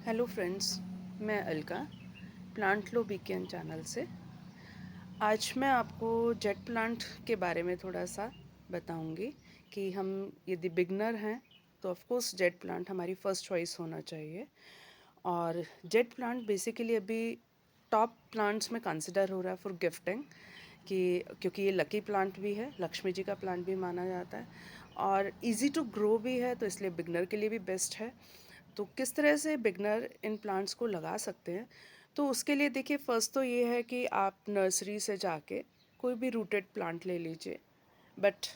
Hello friends, मैं Alka plant लो weekend channel से। आज मैं आपको जेट प्लांट के बारे में थोड़ा सा बताऊंगी कि हम यदि बिगनर हैं तो ऑफ कोर्स जेट प्लांट हमारी फ़र्स्ट चॉइस होना चाहिए। और जेट प्लांट बेसिकली अभी टॉप प्लांट्स में कंसिडर हो रहा है फॉर गिफ्टिंग, कि क्योंकि ये लकी प्लांट भी है, लक्ष्मी जी का प्लांट भी माना जाता है और इजी टू ग्रो भी है, तो इसलिए बिगनर के लिए भी बेस्ट है। तो किस तरह से बिगनर इन प्लांट्स को लगा सकते हैं, तो उसके लिए देखिए फर्स्ट तो ये है कि आप नर्सरी से जाके कोई भी रूटेड प्लांट ले लीजिए। बट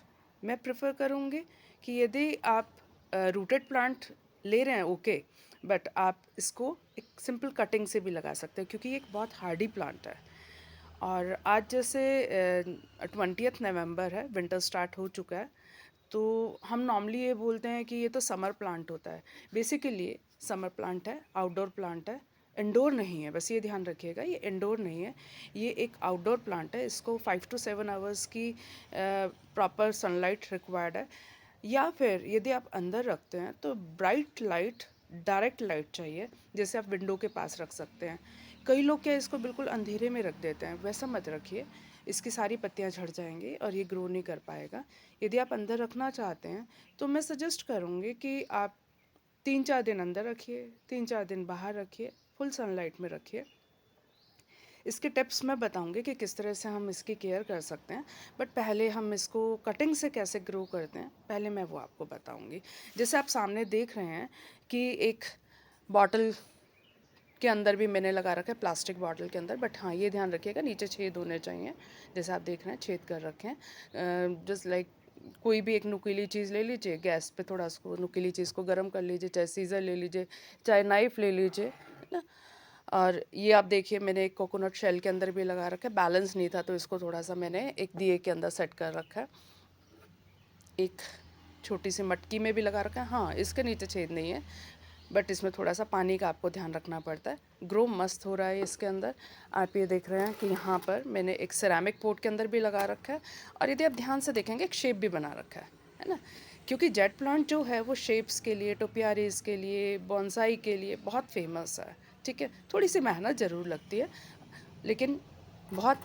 मैं प्रेफर करूँगी कि यदि आप रूटेड प्लांट ले रहे हैं ओके, बट आप इसको एक सिंपल कटिंग से भी लगा सकते हैं क्योंकि ये एक बहुत हार्डी प्लांट है। और आज जैसे 20 नवंबर है, विंटर स्टार्ट हो चुका है, तो हम नॉर्मली ये बोलते हैं कि ये तो समर प्लांट होता है। बेसिकली ये समर प्लांट है, आउटडोर प्लांट है, इंडोर नहीं है। बस ये ध्यान रखिएगा, ये इंडोर नहीं है, ये एक आउटडोर प्लांट है। इसको 5 to 7 आवर्स की प्रॉपर सनलाइट रिक्वायर्ड है। या फिर यदि आप अंदर रखते हैं तो ब्राइट लाइट, डायरेक्ट लाइट चाहिए, जैसे आप विंडो के पास रख सकते हैं। कई लोग क्या इसको बिल्कुल अंधेरे में रख देते हैं, वैसा मत रखिए, इसकी सारी पत्तियां झड़ जाएंगी और ये ग्रो नहीं कर पाएगा। यदि आप अंदर रखना चाहते हैं तो मैं सजेस्ट करूँगी कि आप 3-4 दिन अंदर रखिए, 3-4 दिन बाहर रखिए, फुल सनलाइट में रखिए। इसके टिप्स मैं बताऊंगी कि किस तरह से हम इसकी केयर कर सकते हैं। बट पहले हम इसको कटिंग से कैसे ग्रो करते हैं, पहले मैं वो आपको बताऊंगी। जैसे आप सामने देख रहे हैं कि एक बॉटल के अंदर भी मैंने लगा रखा है, प्लास्टिक बॉटल के अंदर। बट हाँ, ये ध्यान रखिएगा नीचे छेद होने चाहिए, जैसे आप देख रहे हैं छेद कर रखे हैं। जस्ट लाइक कोई भी एक नुकीली चीज़ ले लीजिए, गैस पे थोड़ा उसको नुकीली चीज़ को गर्म कर लीजिए, चाहे सीज़र ले लीजिए, चाहे नाइफ़ ले लीजिए, है ना। और ये आप देखिए मैंने एक कोकोनट शेल के अंदर भी लगा रखा है, बैलेंस नहीं था तो इसको थोड़ा सा मैंने एक दिए के अंदर सेट कर रखा है। एक छोटी सी मटकी में भी लगा रखा है। हाँ, इसके नीचे छेद नहीं है, बट इसमें थोड़ा सा पानी का आपको ध्यान रखना पड़ता है। ग्रो मस्त हो रहा है इसके अंदर। आप ये देख रहे हैं कि यहाँ पर मैंने एक सेरामिक पोट के अंदर भी लगा रखा है, और यदि आप ध्यान से देखेंगे एक शेप भी बना रखा है ना। क्योंकि जेट प्लांट जो है वो शेप्स के लिए, टोपियारीज के लिए, बॉन्साई के लिए बहुत फेमस है। ठीक है, थोड़ी सी मेहनत ज़रूर लगती है, लेकिन बहुत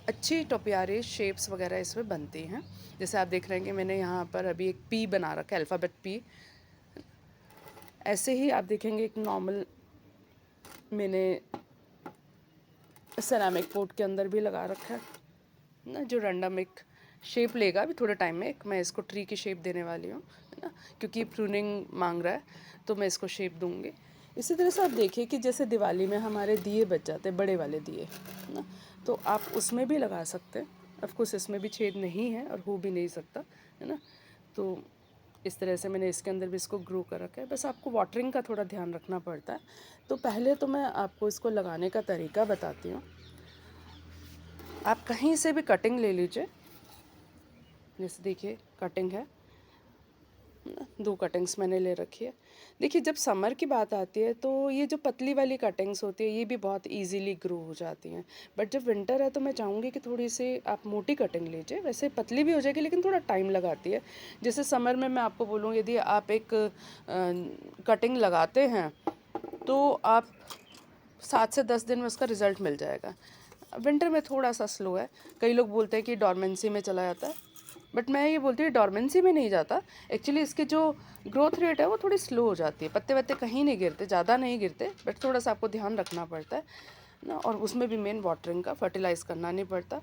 अच्छी टोपियारी शेप्स वगैरह इसमें बनती हैं। जैसे आप देख रहे हैं कि मैंने यहाँ पर अभी एक पी बना रखा है, अल्फ़ाबेट पी। ऐसे ही आप देखेंगे एक नॉर्मल मैंने सेरामिक पोट के अंदर भी लगा रखा है ना, जो रैंडम एक शेप लेगा अभी थोड़े टाइम में। एक मैं इसको ट्री की शेप देने वाली हूँ, है ना, क्योंकि प्रूनिंग मांग रहा है, तो मैं इसको शेप दूंगी। इसी तरह से आप देखिए कि जैसे दिवाली में हमारे दिए बच जाते हैं, बड़े वाले दिए, है ना, तो आप उसमें भी लगा सकते हैं। ऑफकोर्स इसमें भी छेद नहीं है और हो भी नहीं सकता, है ना। तो इस तरह से मैंने इसके अंदर भी इसको ग्रो कर रखा है। बस आपको वाटरिंग का थोड़ा ध्यान रखना पड़ता है। तो पहले तो मैं आपको इसको लगाने का तरीका बताती हूँ। आप कहीं से भी कटिंग ले लीजिए, जैसे देखिए कटिंग है ना, 2 कटिंग्स मैंने ले रखी है। देखिए जब समर की बात आती है तो ये जो पतली वाली कटिंग्स होती है ये भी बहुत इजीली ग्रो हो जाती हैं। बट जब विंटर है तो मैं चाहूँगी कि थोड़ी सी आप मोटी कटिंग लीजिए। वैसे पतली भी हो जाएगी लेकिन थोड़ा टाइम लगाती है। जैसे समर में मैं आपको बोलूँ, यदि आप एक कटिंग लगाते हैं तो आप 7 से 10 दिन में उसका रिज़ल्ट मिल जाएगा। विंटर में थोड़ा सा स्लो है। कई लोग बोलते हैं कि डॉर्मेंसी में चला जाता है, बट मैं ये बोलती हूँ डॉर्मेंसी में नहीं जाता। एक्चुअली इसकी जो ग्रोथ रेट है वो थोड़ी स्लो हो जाती है। पत्ते वत्ते कहीं नहीं गिरते, ज़्यादा नहीं गिरते, बट थोड़ा सा आपको ध्यान रखना पड़ता है ना। और उसमें भी मेन वाटरिंग का, फर्टिलाइज़ करना नहीं पड़ता।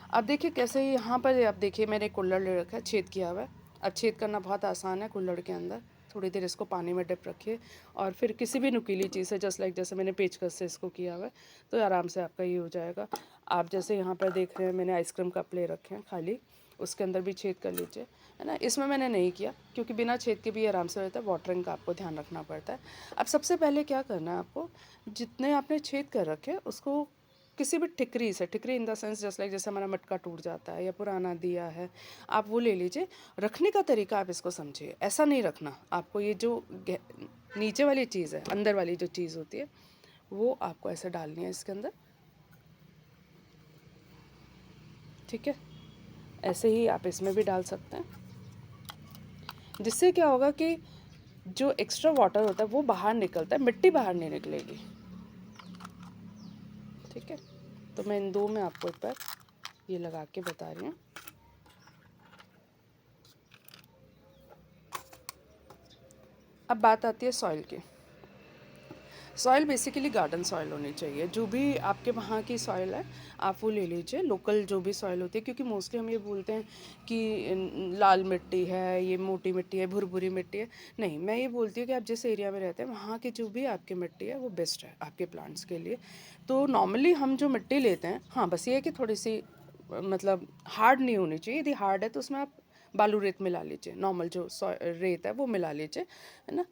अब देखिए कैसे यहाँ पर आप देखिए मैंने कुल्हड़ ले रखा है, छेद किया हुआ है। अब छेद करना बहुत आसान है कुल्हड़ के अंदर। थोड़ी देर इसको पानी में डिप रखिए और फिर किसी भी नुकीली चीज़ से, जस्ट लाइक जैसे मैंने पेचकस से इसको किया हुआ है, तो आराम से आपका ये हो जाएगा। आप जैसे यहाँ पर देख रहे हैं मैंने आइसक्रीम कप ले रखे हैं खाली, उसके अंदर भी छेद कर लीजिए, है ना। इसमें मैंने नहीं किया क्योंकि बिना छेद के भी आराम से रहता है। वाटरिंग का आपको ध्यान रखना पड़ता है। अब सबसे पहले क्या करना है आपको, जितने आपने छेद कर रखे उसको किसी भी ठिकरी से, ठिकरी in the sense just like जैसे हमारा मटका टूट जाता है या पुराना दिया है, आप वो ले लीजिए। रखने का तरीका आप इसको समझिए, ऐसा नहीं रखना आपको। ये जो नीचे वाली चीज़ है, अंदर वाली जो चीज़ होती है, वो आपको ऐसे डालनी है इसके अंदर। ठीक है, ऐसे ही आप इसमें भी डाल सकते हैं। जिससे क्या होगा कि जो एक्स्ट्रा वाटर होता है वो बाहर निकलता है, मिट्टी बाहर नहीं निकलेगी। ठीक है, तो मैं इन 2 में आपको एक बार ये लगा के बता रही हूँ। अब बात आती है सॉइल की। सॉइल बेसिकली गार्डन सॉइल होनी चाहिए। जो भी आपके वहाँ की सॉइल है आप वो ले लीजिए, लोकल जो भी सॉइल होती है, क्योंकि मोस्टली हम ये बोलते हैं कि लाल मिट्टी है, ये मोटी मिट्टी है, भुरभुरी मिट्टी है। नहीं, मैं ये बोलती हूँ कि आप जिस एरिया में रहते हैं वहाँ की जो भी आपकी मिट्टी है वो बेस्ट है आपके प्लांट्स के लिए। तो नॉर्मली हम जो मिट्टी लेते हैं, हाँ बस ये है कि थोड़ी सी मतलब हार्ड नहीं होनी चाहिए। यदि हार्ड है तो उसमें आप बालू रेत मिला लीजिए, नॉर्मल जो रेत है वो मिला लीजिए, है ना।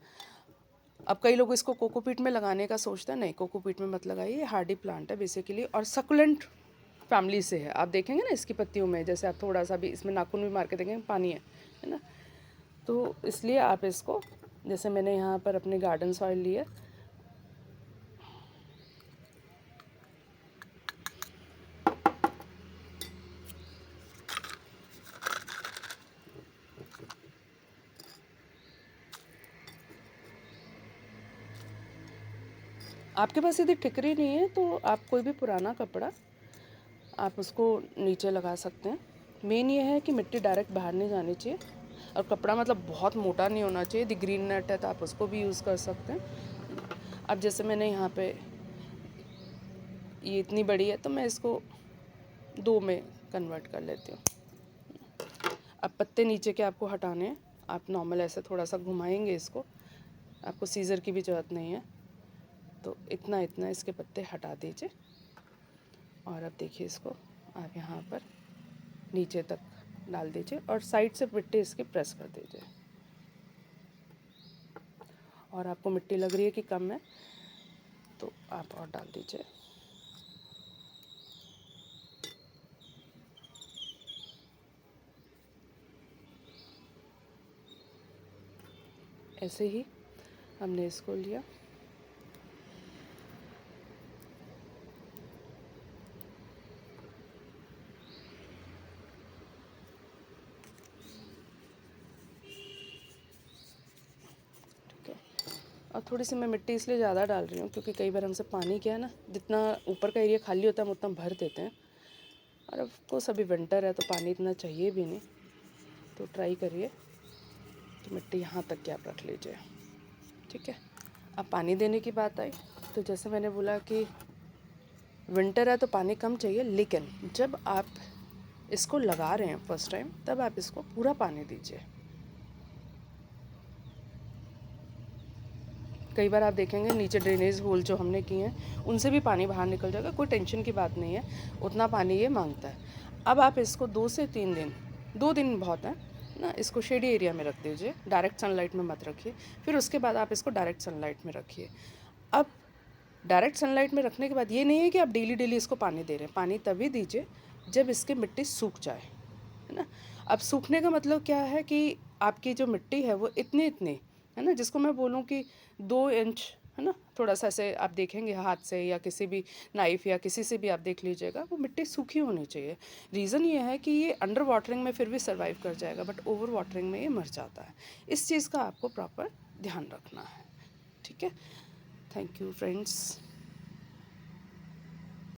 अब कई लोग इसको कोकोपीट में लगाने का सोचते हैं, नहीं कोकोपीट में मत लगाइए, ये हार्डी प्लांट है बेसिकली और सकुलेंट फैमिली से है। आप देखेंगे ना इसकी पत्तियों में, जैसे आप थोड़ा सा भी इसमें नाखून भी मार के देखेंगे पानी है ना। तो इसलिए आप इसको, जैसे मैंने यहाँ पर अपने गार्डन सॉइल लिए, आपके पास यदि ठिकरी नहीं है तो आप कोई भी पुराना कपड़ा आप उसको नीचे लगा सकते हैं। मेन ये है कि मिट्टी डायरेक्ट बाहर नहीं जानी चाहिए, और कपड़ा मतलब बहुत मोटा नहीं होना चाहिए। यदि ग्रीन नेट है तो आप उसको भी यूज़ कर सकते हैं। अब जैसे मैंने यहाँ पे ये इतनी बड़ी है तो मैं इसको 2 में कन्वर्ट कर लेती हूँ। अब पत्ते नीचे के आपको हटाने हैं, आप नॉर्मल ऐसे थोड़ा सा घुमाएंगे इसको, आपको सीज़र की भी ज़रूरत नहीं है। तो इतना इतना इसके पत्ते हटा दीजिए, और अब देखिए इसको आप यहाँ पर नीचे तक डाल दीजिए और साइड से मिट्टी इसकी प्रेस कर दीजिए। और आपको मिट्टी लग रही है कि कम है तो आप और डाल दीजिए। ऐसे ही हमने इसको लिया, ठीक है। और थोड़ी सी मैं मिट्टी इसलिए ज़्यादा डाल रही हूँ क्योंकि कई बार हमसे पानी क्या है ना, जितना ऊपर का एरिया खाली होता है हम उतना भर देते हैं, और अब कोर्स अभी विंटर है तो पानी इतना चाहिए भी नहीं। तो ट्राई करिए तो मिट्टी यहाँ तक की आप रख लीजिए, ठीक है। अब पानी देने की बात आई तो जैसे मैंने बोला कि विंटर है तो पानी कम चाहिए, लेकिन जब आप इसको लगा रहे हैं फर्स्ट टाइम तब आप इसको पूरा पानी दीजिए। कई बार आप देखेंगे नीचे ड्रेनेज होल जो हमने किए हैं उनसे भी पानी बाहर निकल जाएगा, कोई टेंशन की बात नहीं है, उतना पानी ये मांगता है। अब आप इसको 2 से 3 दिन, 2 दिन बहुत है ना, इसको शेडी एरिया में रख दीजिए, डायरेक्ट सनलाइट में मत रखिए। फिर उसके बाद आप इसको डायरेक्ट सनलाइट में रखिए। अब डायरेक्ट सनलाइट में रखने के बाद ये नहीं है कि आप डेली डेली इसको पानी दे रहे हैं, पानी तभी दीजिए जब इसकी मिट्टी सूख जाए, है ना। अब सूखने का मतलब क्या है कि आपकी जो मिट्टी है वो इतनी इतनी, है ना, जिसको मैं बोलूँ कि 2 इंच, है ना, थोड़ा सा ऐसे आप देखेंगे हाथ से या किसी भी नाइफ़ या किसी से भी आप देख लीजिएगा, वो मिट्टी सूखी होनी चाहिए। रीज़न ये है कि ये अंडर वाटरिंग में फिर भी सर्वाइव कर जाएगा, बट ओवर वाटरिंग में ये मर जाता है। इस चीज़ का आपको प्रॉपर ध्यान रखना है, ठीक है। Thank you friends.